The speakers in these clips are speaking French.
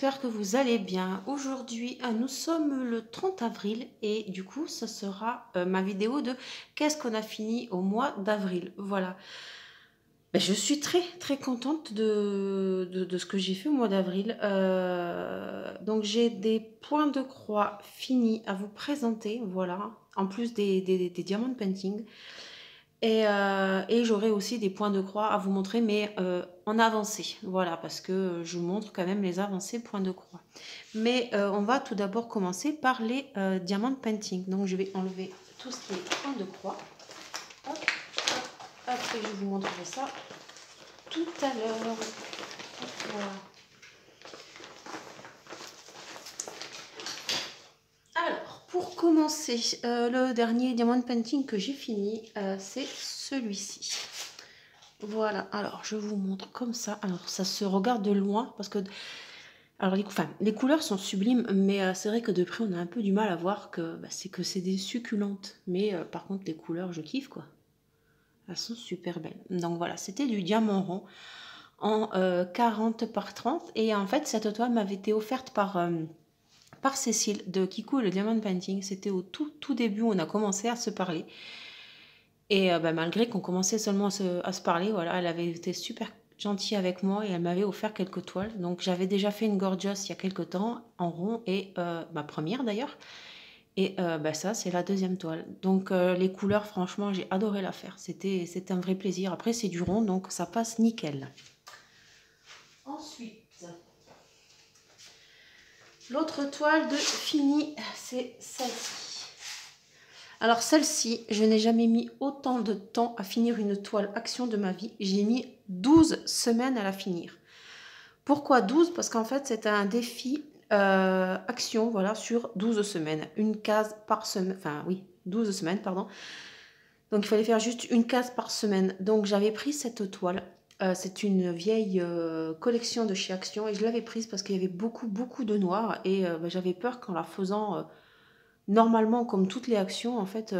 j'espère que vous allez bien. Aujourd'hui, nous sommes le 30 avril et du coup, ce sera ma vidéo de qu'est-ce qu'on a fini au mois d'avril. Voilà. Ben, je suis très contente de ce que j'ai fait au mois d'avril. Donc, j'ai des points de croix finis à vous présenter. Voilà. En plus des diamants painting. Et j'aurai aussi des points de croix à vous montrer, mais en avancée. Voilà, parce que je vous montre quand même les avancées points de croix. Mais on va tout d'abord commencer par les diamants painting. Donc je vais enlever tout ce qui est points de croix. Hop, hop, hop, et je vous montrerai ça tout à l'heure. Voilà. Alors, pour commencer, le dernier diamant painting que j'ai fini, c'est celui-ci. Voilà, alors je vous montre comme ça. Alors ça se regarde de loin parce que alors les couleurs sont sublimes, mais c'est vrai que de près on a un peu du mal à voir que c'est des succulentes. Mais par contre les couleurs je kiffe quoi. Elles sont super belles. Donc voilà, c'était du diamant rond en 40 par 30 et en fait cette toile m'avait été offerte par Cécile de Kikou et le Diamond Painting. C'était au tout début où on a commencé à se parler. Et malgré qu'on commençait seulement à se parler, voilà, elle avait été super gentille avec moi et elle m'avait offert quelques toiles. Donc j'avais déjà fait une gorgeous il y a quelques temps en rond et ma première d'ailleurs. Et ça c'est la deuxième toile. Donc les couleurs franchement j'ai adoré la faire. C'était un vrai plaisir. Après c'est du rond donc ça passe nickel. Ensuite, l'autre toile de fini c'est celle-ci. Alors celle-ci, je n'ai jamais mis autant de temps à finir une toile action de ma vie. J'ai mis 12 semaines à la finir. Pourquoi 12? Parce qu'en fait, c'est un défi action voilà, sur 12 semaines. Une case par semaine. Enfin oui, 12 semaines, pardon. Donc il fallait faire juste une case par semaine. Donc j'avais pris cette toile. C'est une vieille collection de chez Action et je l'avais prise parce qu'il y avait beaucoup de noir et j'avais peur qu'en la faisant... normalement, comme toutes les actions, en fait,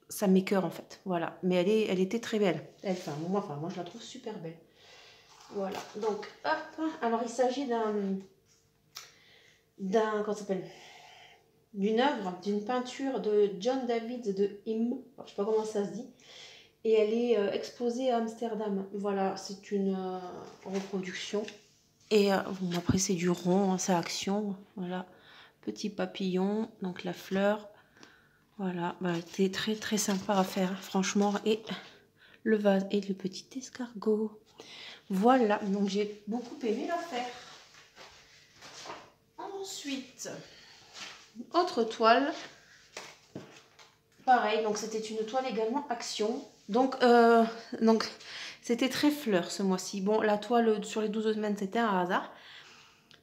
ça m'écoeure en fait. Voilà. Mais elle était très belle. Moi, je la trouve super belle. Voilà. Donc, hop. Alors, il s'agit comment ça s'appelle? D'une œuvre, d'une peinture de John David de Im. Je sais pas comment ça se dit. Et elle est exposée à Amsterdam. Voilà. C'est une reproduction. Et bon, après, c'est du rond, hein, c'est action. Voilà. Petit papillon. Donc, la fleur. Voilà, c'était très sympa à faire, franchement. Et le vase et le petit escargot. Voilà, donc j'ai beaucoup aimé la faire. Ensuite, autre toile. Pareil, donc c'était une toile également action. Donc c'était très fleur ce mois-ci. Bon, la toile sur les 12 semaines, c'était un hasard.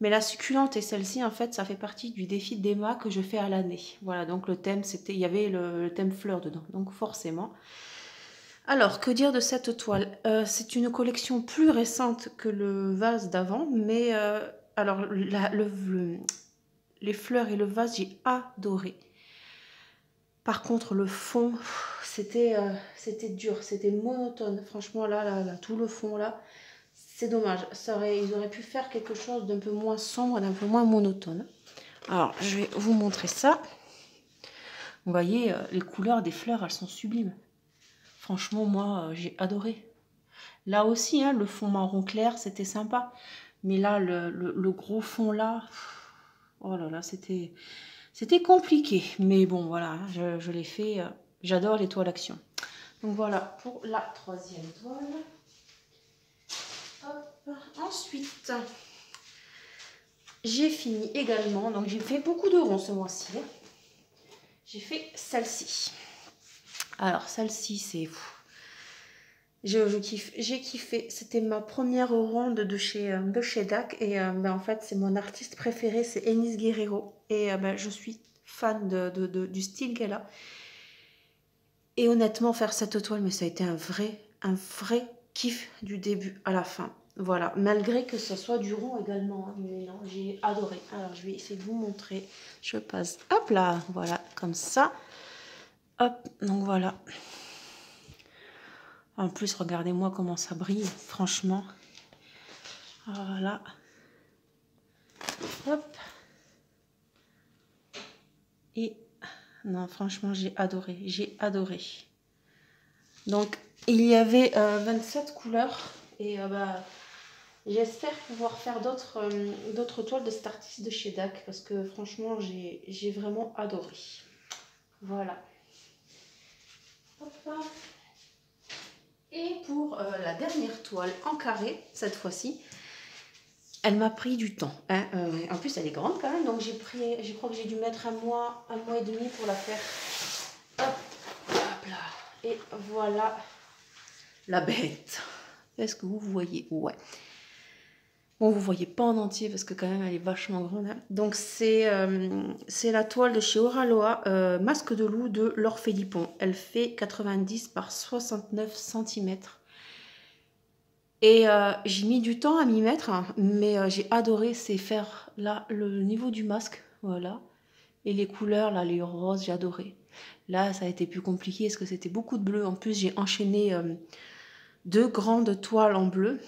Mais la succulente et celle-ci, en fait, ça fait partie du défi d'Emma que je fais à l'année. Voilà, donc le thème, il y avait le thème fleur dedans. Donc forcément. Alors, que dire de cette toile? C'est une collection plus récente que le vase d'avant, mais alors les fleurs et le vase, j'ai adoré. Par contre, le fond, c'était dur, c'était monotone. Franchement, là, tout le fond, là, c'est dommage. Ils auraient pu faire quelque chose d'un peu moins sombre, d'un peu moins monotone. Alors, je vais vous montrer ça. Vous voyez, les couleurs des fleurs, elles sont sublimes. Franchement, moi, j'ai adoré. Là aussi, hein, le fond marron clair, c'était sympa. Mais là, le gros fond là, oh là là, c'était compliqué. Mais bon, voilà, hein, je l'ai fait. J'adore les toiles action. Donc voilà, pour la troisième toile. Hop. Ensuite, j'ai fini également. Donc j'ai fait beaucoup de ronds ce mois-ci. J'ai fait celle-ci. Alors, celle-ci, c'est... Je kiffe, j'ai kiffé. C'était ma première ronde de chez DAC. Et en fait, c'est mon artiste préféré, c'est Enis Guerrero. Et je suis fan du style qu'elle a. Et honnêtement, faire cette toile, mais ça a été un vrai kiff du début à la fin. Voilà, malgré que ce soit du rond également. Hein, mais non, j'ai adoré. Alors, je vais essayer de vous montrer. Je passe, hop là, voilà, comme ça. Hop, donc voilà. En plus, regardez-moi comment ça brille, franchement. Voilà. Hop. Et non, franchement, j'ai adoré. J'ai adoré. Donc, il y avait 27 couleurs. Et bah, j'espère pouvoir faire d'autres toiles de cet artiste de chez DAC. Parce que franchement, j'ai vraiment adoré. Voilà. Hop. Et pour la dernière toile en carré, cette fois-ci, elle m'a pris du temps. Hein. En plus, elle est grande quand même, donc je crois que j'ai dû mettre un mois et demi pour la faire. Hop, hop là. Et voilà la bête. Est-ce que vous voyez? Ouais. Bon, vous ne voyez pas en entier parce que quand même elle est vachement grande. Hein. Donc c'est la toile de chez Oraloa, Masque de loup de Laure Philippon. Elle fait 90 par 69 cm. Et j'ai mis du temps à m'y mettre, hein, mais j'ai adoré, c'est faire là le niveau du masque, voilà. Et les couleurs, là, les roses, j'ai adoré. Là, ça a été plus compliqué parce que c'était beaucoup de bleu. En plus, j'ai enchaîné 2 grandes toiles en bleu.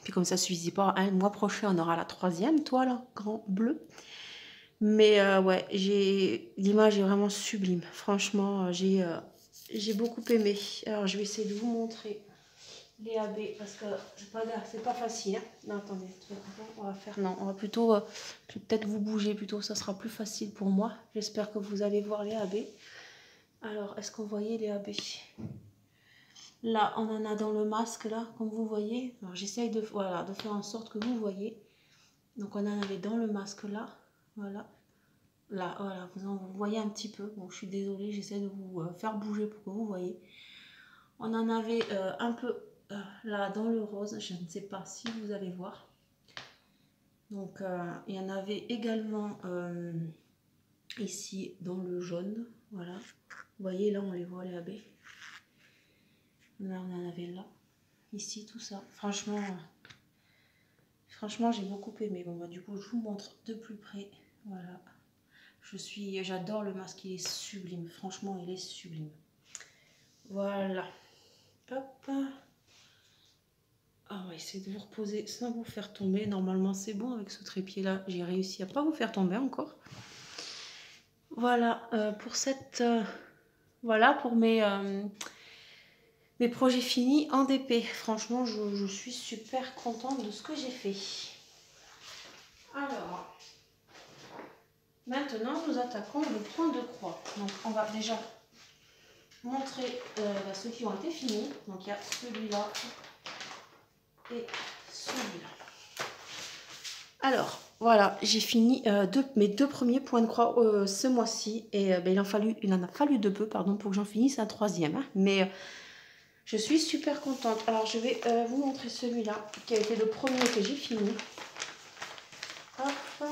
Puis comme ça ne suffisait pas, hein, le mois prochain, on aura la 3e toile en grand bleu. Mais ouais, l'image est vraiment sublime. Franchement, j'ai beaucoup aimé. Alors, je vais essayer de vous montrer les AB parce que c'est pas facile. Hein. Non, attendez, on va faire. Non, on va plutôt. Je vais peut-être vous bouger plutôt, ça sera plus facile pour moi. J'espère que vous allez voir les AB. Alors, est-ce qu'on voyait les AB? Là, on en a dans le masque, là, comme vous voyez. Alors, j'essaye de faire en sorte que vous voyez. Donc, on en avait dans le masque, là. Voilà. Là, voilà, vous voyez un petit peu. Bon, je suis désolée, j'essaie de vous faire bouger pour que vous voyez. On en avait un peu là dans le rose, je ne sais pas si vous allez voir. Donc, il y en avait également ici dans le jaune. Voilà. Vous voyez, là, on les voit, les AB. Là, on en avait là. Ici, tout ça. Franchement, j'ai beaucoup aimé. Bon, bah, du coup, je vous montre de plus près. Voilà. J'adore le masque, il est sublime. Franchement, il est sublime. Voilà. Hop. On va essayer de vous reposer sans vous faire tomber. Normalement, c'est bon avec ce trépied-là. J'ai réussi à pas vous faire tomber encore. Voilà pour cette... voilà pour mes projets finis en DP. Franchement, je suis super contente de ce que j'ai fait. Alors, maintenant, nous attaquons le point de croix. Donc, on va déjà montrer ceux qui ont été finis. Donc, il y a celui-là et celui-là. Alors, voilà, j'ai fini mes 2 premiers points de croix ce mois-ci. Et il en a fallu 2 peu, pardon, pour que j'en finisse un 3e. Hein. Mais je suis super contente. Alors, je vais vous montrer celui-là, qui a été le premier que j'ai fini. Hop.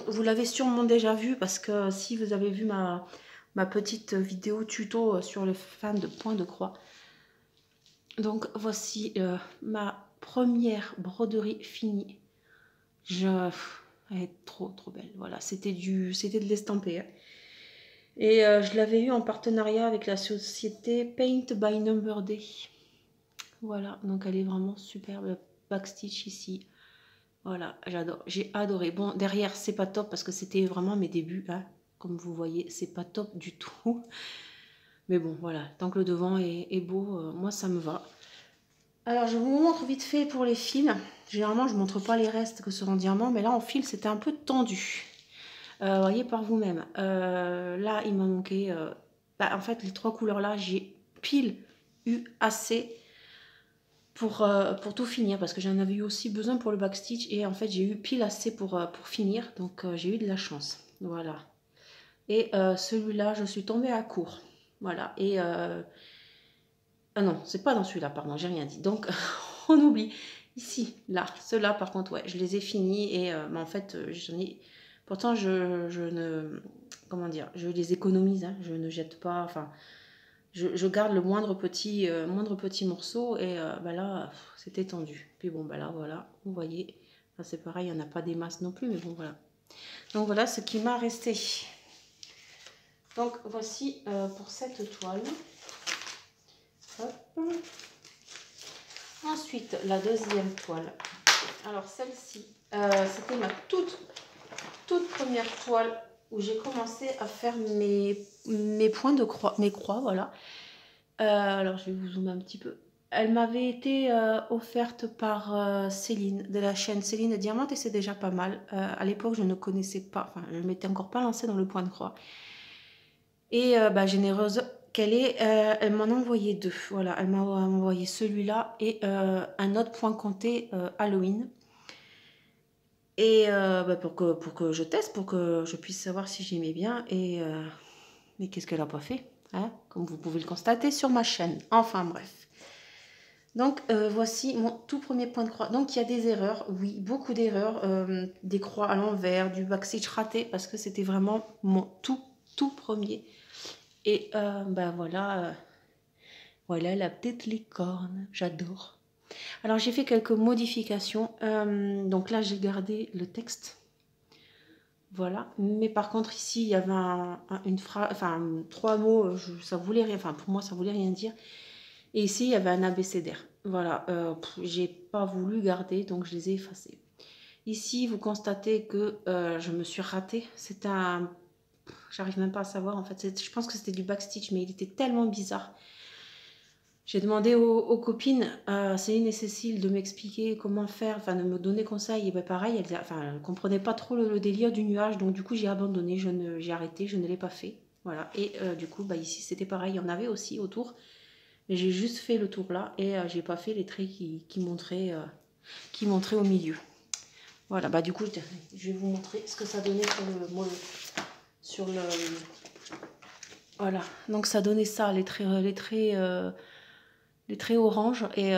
Vous l'avez sûrement déjà vu, parce que si vous avez vu ma petite vidéo tuto sur les fins de points de croix. Donc, voici ma première broderie finie. Elle est trop belle. Voilà, c'était de l'estampé. Hein. Et je l'avais eu en partenariat avec la société Paint by Number Day. Voilà, donc elle est vraiment superbe. Backstitch ici. Voilà, j'adore. J'ai adoré. Bon, derrière, c'est pas top parce que c'était vraiment mes débuts. Hein. Comme vous voyez, c'est pas top du tout. Mais bon, voilà, tant que le devant est beau, moi ça me va. Alors, je vous montre vite fait pour les fils. Généralement, je ne montre pas les restes que seront diamants, mais là, en fil, c'était un peu tendu. Voyez par vous-même. Là, il m'a manqué... en fait, les 3 couleurs-là, j'ai pile eu assez pour tout finir, parce que j'en avais eu aussi besoin pour le backstitch, et en fait, j'ai eu pile assez pour finir, donc j'ai eu de la chance. Voilà. Et celui-là, je suis tombée à court. Voilà. Et... ah non, c'est pas dans celui-là, pardon, j'ai rien dit. Donc, on oublie. Ici, là, ceux-là, par contre, ouais, je les ai finis et en fait, j'en ai... Pourtant, je ne... Comment dire? Je les économise, hein, je ne jette pas, enfin... Je garde le moindre petit morceau et bah là, c'était tendu. Puis bon, bah là, voilà, vous voyez. Enfin, c'est pareil, il n'y en a pas des masses non plus, mais bon, voilà. Donc, voilà ce qui m'a resté. Donc, voici pour cette toile. Hop. Ensuite, la deuxième toile Alors celle-ci, c'était ma toute première toile où j'ai commencé à faire mes points de croix, mes croix, voilà. Alors je vais vous zoomer un petit peu. Elle m'avait été offerte par Céline, de la chaîne Céline Diamante, et c'est déjà pas mal. À l'époque, je ne connaissais pas, enfin, je ne m'étais encore pas lancée dans le point de croix. Et généreuse qu'elle est, elle m'en a envoyé 2. Voilà, elle m'a envoyé celui-là et un autre point compté Halloween. Et pour que je teste, pour que je puisse savoir si j'aimais bien. Et mais qu'est-ce qu'elle n'a pas fait, hein, comme vous pouvez le constater sur ma chaîne. Enfin bref. Donc voici mon tout premier point de croix. Donc il y a des erreurs, oui, beaucoup d'erreurs, des croix à l'envers, du backstitch raté, parce que c'était vraiment mon tout premier. Et voilà, voilà la petite licorne, j'adore. Alors j'ai fait quelques modifications, donc là j'ai gardé le texte. Voilà, mais par contre ici il y avait une phrase, enfin 3 mots, ça voulait rien, enfin pour moi ça voulait rien dire. Et ici il y avait un abécédaire. Voilà, j'ai pas voulu garder, donc je les ai effacés. Ici vous constatez que je me suis ratée. C'est un, j'arrive même pas à savoir en fait. Je pense que c'était du backstitch, mais il était tellement bizarre. J'ai demandé aux copines, Céline et Cécile, de m'expliquer comment faire, enfin de me donner conseil. Et ben pareil, elles ne comprenaient pas trop le délire du nuage, donc du coup j'ai abandonné, j'ai arrêté, je ne l'ai pas fait. Voilà, et du coup ici c'était pareil, il y en avait aussi autour, mais j'ai juste fait le tour là et j'ai pas fait les traits qui montraient au milieu. Voilà, du coup je vais vous montrer ce que ça donnait sur le voilà, donc ça donnait ça, les traits orange, et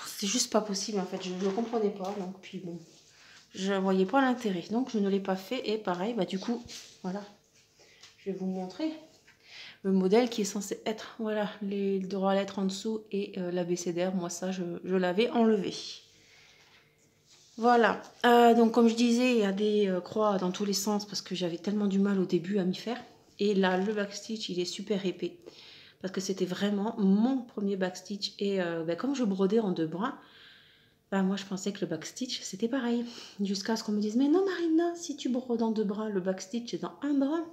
c'est juste pas possible en fait, je ne comprenais pas, donc puis bon, je voyais pas l'intérêt, donc je ne l'ai pas fait. Et pareil, du coup voilà, je vais vous montrer le modèle qui est censé être, voilà, les droits lettres en dessous et l'abécédaire. Moi ça je l'avais enlevé. Voilà, donc comme je disais, il y a des croix dans tous les sens parce que j'avais tellement du mal au début à m'y faire. Et là le backstitch il est super épais, parce que c'était vraiment mon premier backstitch. Et comme je brodais en 2 brins, moi je pensais que le backstitch c'était pareil. Jusqu'à ce qu'on me dise, mais non Marina, si tu brodes en 2 brins, le backstitch est dans 1 brin.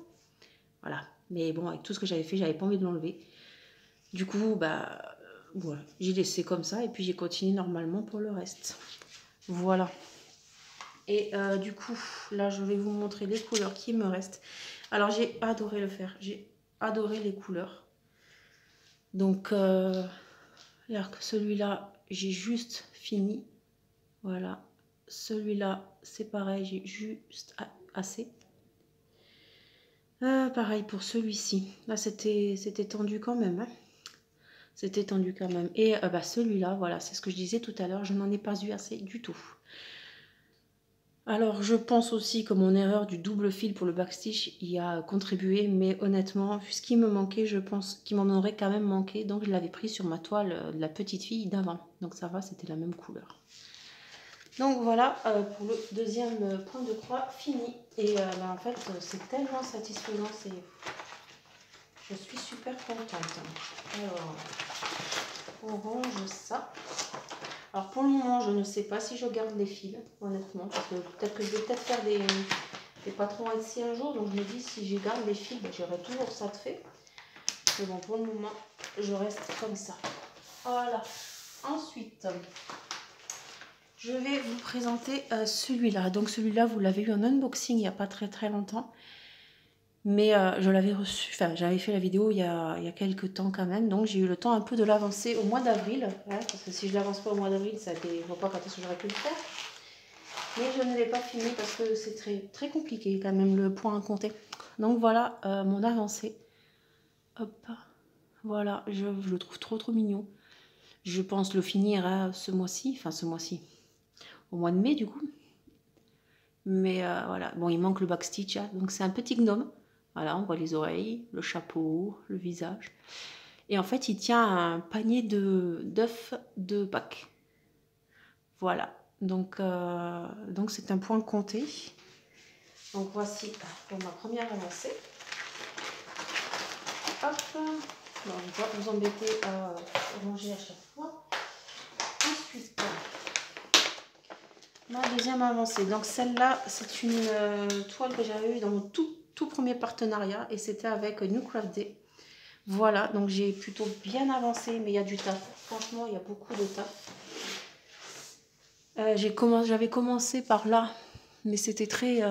Voilà, mais bon, avec tout ce que j'avais fait, j'avais pas envie de l'enlever. Du coup, voilà, j'ai laissé comme ça et puis j'ai continué normalement pour le reste. Voilà. Et du coup, là je vais vous montrer les couleurs qui me restent. Alors j'ai adoré le faire, j'ai adoré les couleurs. Donc, celui-là, j'ai juste fini. Voilà. Celui-là, c'est pareil, j'ai juste assez. Pareil pour celui-ci. Là, c'était tendu quand même. Hein. C'était tendu quand même. Et celui-là, voilà, c'est ce que je disais tout à l'heure, je n'en ai pas eu assez du tout. Alors, je pense aussi que mon erreur du double fil pour le backstitch y a contribué, mais honnêtement, vu ce qui me manquait, je pense qu'il m'en aurait quand même manqué. Donc, je l'avais pris sur ma toile de la petite fille d'avant. Donc, ça va, c'était la même couleur. Donc, voilà pour le deuxième point de croix fini. Et en fait, c'est tellement satisfaisant. Je suis super contente. Alors, on range ça. Alors pour le moment, je ne sais pas si je garde les fils, honnêtement, parce que peut-être que je vais faire des patrons ici un jour, donc je me dis si je garde les fils, j'aurai toujours ça de fait. Mais bon, pour le moment, je reste comme ça. Voilà. Ensuite, je vais vous présenter celui-là. Donc celui-là, vous l'avez eu en unboxing il n'y a pas très longtemps. Mais je l'avais reçu, enfin j'avais fait la vidéo il y a quelques temps quand même, donc j'ai eu le temps un peu de l'avancer au mois d'avril, hein, parce que si je ne l'avance pas au mois d'avril, ça ne vois pas quand est-ce que j'aurais pu le faire. Mais je ne l'ai pas filmé parce que c'est très compliqué quand même le point à compter. Donc voilà mon avancée. Hop, voilà, je le trouve trop mignon. Je pense le finir ce mois-ci, au mois de mai du coup. Mais voilà, bon il manque le backstitch, hein, donc c'est un petit gnome. Voilà, on voit les oreilles, le chapeau, le visage. Et en fait, il tient un panier d'œufs de Pâques. Voilà, donc c'est un point compté. Donc voici pour ma première avancée. Hop, bon, on va vous embêter à ranger à chaque fois. Ensuite, Ma deuxième avancée. Donc celle-là, c'est une toile que j'avais eue dans mon tout premier partenariat. Et c'était avec New Craft Day. Voilà, donc j'ai plutôt bien avancé, mais il y a du taf. Franchement, il y a beaucoup de taf. J'avais commencé par là, mais c'était très,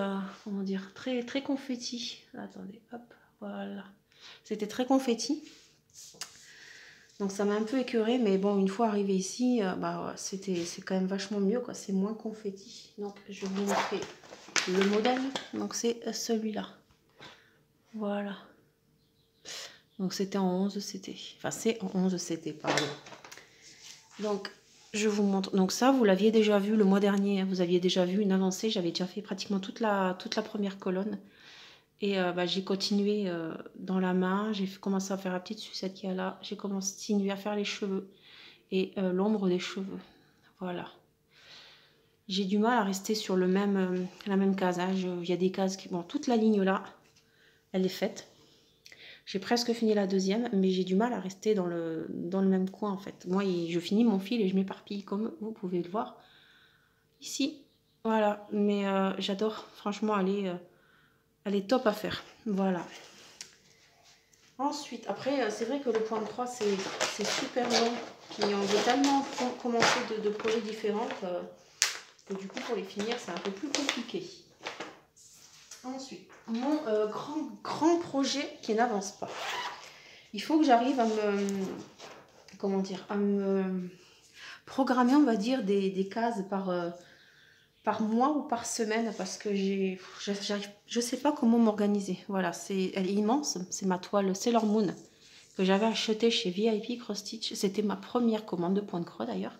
comment dire, très confetti. Attendez, hop, voilà. C'était très confetti. Donc ça m'a un peu écœuré, mais bon, une fois arrivé ici, c'est quand même vachement mieux, quoi. C'est moins confetti. Donc je vais vous montrer le modèle. Donc c'est celui-là. Voilà. Donc c'était en 11 CT. Enfin c'est en 11 CT, pardon. Donc je vous montre. Donc ça, vous l'aviez déjà vu le mois dernier. Vous aviez déjà vu une avancée. J'avais déjà fait pratiquement toute la première colonne. Et j'ai continué dans la main. J'ai commencé à faire la petite sucette qu'il y a là. J'ai continué à faire les cheveux. Et l'ombre des cheveux. Voilà. J'ai du mal à rester sur la même casage. Il y a des cases qui... Bon, toute la ligne là, elle est faite. J'ai presque fini la deuxième, mais j'ai du mal à rester dans le même coin en fait. Moi, je finis mon fil et je m'éparpille comme vous pouvez le voir ici. Voilà, mais j'adore. Franchement, elle est top à faire. Voilà. Ensuite, après, c'est vrai que le point de croix, c'est super long. Et on veut tellement commencer de projets différents que du coup, pour les finir, c'est un peu plus compliqué. Ensuite, mon grand projet qui n'avance pas. Il faut que j'arrive à me programmer, on va dire, des cases par mois ou par semaine, parce que je sais pas comment m'organiser. Voilà, elle est immense. C'est ma toile Sailor Moon que j'avais achetée chez VIP Cross Stitch. C'était ma première commande de point de croix d'ailleurs.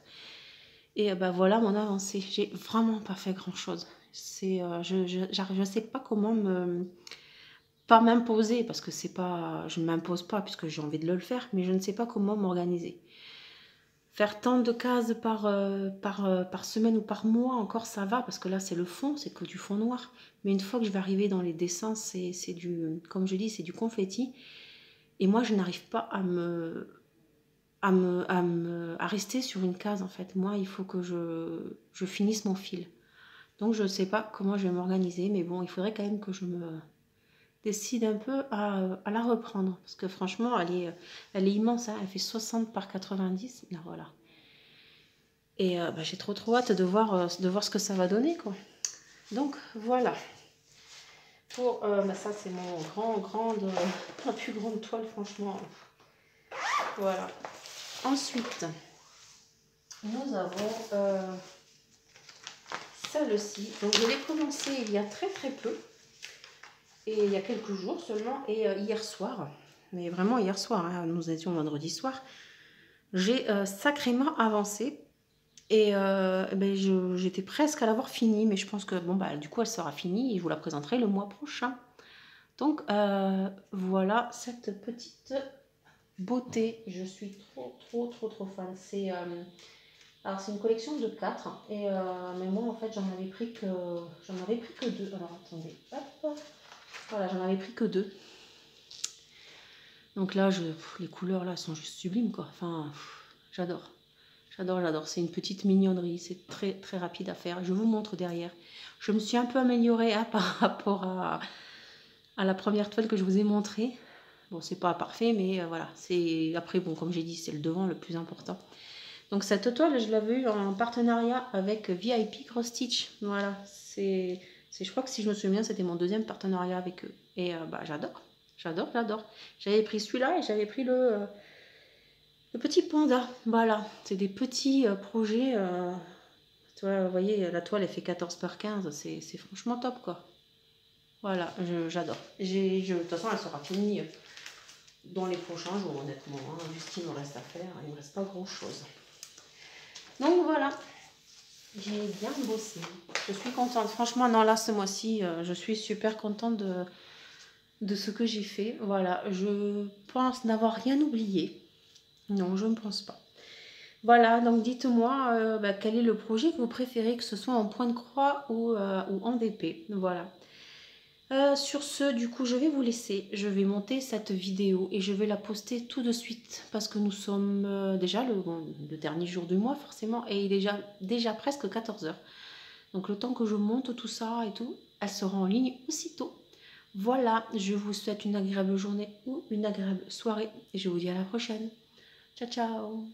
Et voilà mon avancée. J'ai vraiment pas fait grand chose. Je sais pas comment pas m'imposer, parce que c'est pas, je ne m'impose pas puisque j'ai envie de le faire, mais je ne sais pas comment m'organiser. Faire tant de cases par semaine ou par mois, encore ça va, parce que là c'est le fond, c'est que du fond noir. Mais une fois que je vais arriver dans les dessins, c'est du, comme je dis, c'est du confetti. Et moi je n'arrive pas à rester sur une case en fait. Moi il faut que je finisse mon fil. Donc je ne sais pas comment je vais m'organiser, mais bon, il faudrait quand même que je me décide un peu à la reprendre, parce que franchement elle est immense, hein. Elle fait 60 par 90 là, voilà. Et j'ai trop hâte de voir ce que ça va donner, quoi. Donc voilà pour ça, c'est mon la plus grande toile, franchement. Voilà. Ensuite nous avons celle-ci. Donc je l'ai commencé il y a très peu. Et il y a quelques jours seulement, et hier soir, mais vraiment hier soir, hein, nous étions vendredi soir, j'ai sacrément avancé. Et j'étais presque à l'avoir finie, mais je pense que bon, du coup elle sera finie et je vous la présenterai le mois prochain. Donc voilà cette petite beauté. Je suis trop fan. Alors c'est une collection de 4, et mais moi en fait j'en avais pris que 2. Alors attendez, hop. Voilà, j'en avais pris que 2. Donc là, les couleurs là sont juste sublimes, quoi. Enfin, j'adore. J'adore. C'est une petite mignonnerie. C'est très rapide à faire. Je vous montre derrière. Je me suis un peu améliorée, hein, par rapport à la première toile que je vous ai montrée. Bon, c'est pas parfait, mais voilà. Après, bon, comme j'ai dit, c'est le devant le plus important. Donc cette toile, je l'avais eue en partenariat avec VIP Cross Stitch. Voilà. Je crois que si je me souviens bien, c'était mon deuxième partenariat avec eux. Et j'adore. J'avais pris celui-là et j'avais pris le petit panda. Voilà, c'est des petits projets. Vous voyez, la toile elle fait 14 par 15, c'est franchement top, quoi. Voilà, j'adore. De toute façon, elle sera finie dans les prochains jours, honnêtement. Hein, vu ce qu'il me reste à faire, il ne me reste pas grand-chose. Donc voilà, j'ai bien bossé. Je suis contente. Franchement, non, là, ce mois-ci, je suis super contente de ce que j'ai fait. Voilà, je pense n'avoir rien oublié. Non, je ne pense pas. Voilà, donc dites-moi quel est le projet que vous préférez, que ce soit en point de croix ou en DP. Voilà. Sur ce, du coup, je vais vous laisser. Je vais monter cette vidéo et je vais la poster tout de suite, parce que nous sommes déjà le dernier jour du mois, forcément, et il est déjà presque 14 h. Donc le temps que je monte tout ça et tout, elle sera en ligne aussitôt. Voilà, je vous souhaite une agréable journée ou une agréable soirée et je vous dis à la prochaine. Ciao, ciao!